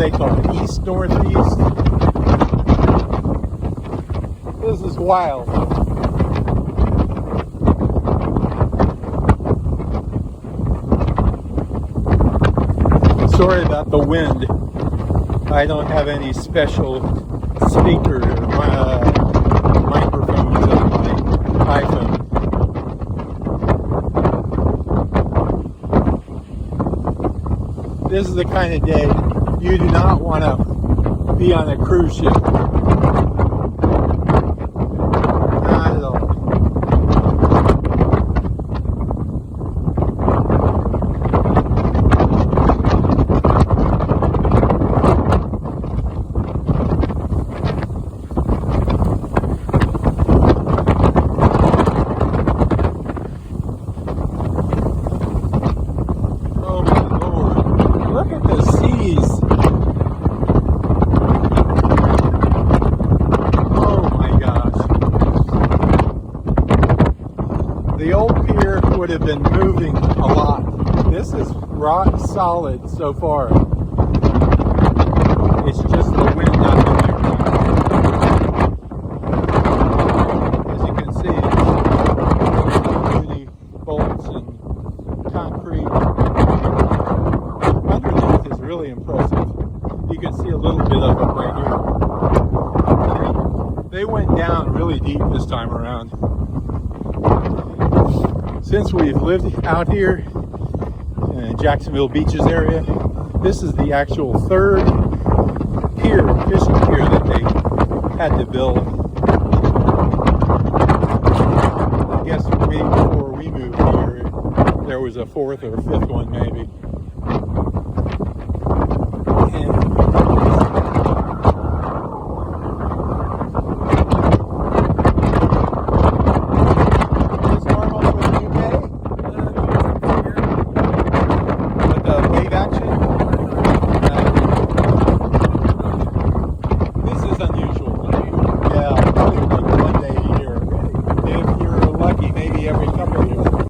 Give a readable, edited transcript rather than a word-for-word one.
they call it? East-northeast. This is wild. Sorry about the wind. I don't have any special speaker or microphones on my iPhone. This is the kind of day you do not want to be on a cruise ship. Not at all. Look at the seas. Oh my gosh. The old pier would have been moving a lot. This is rock solid so far. It's just the wind not been there. As you can see, it's many bolts and concrete. Underneath is really impressive. You can see a little bit of it right here. They went down really deep this time around. Since we've lived out here in Jacksonville Beach's area, this is the actual third pier, fishing pier, that they had to build. I guess before we moved here, there was a fourth or fifth one maybe.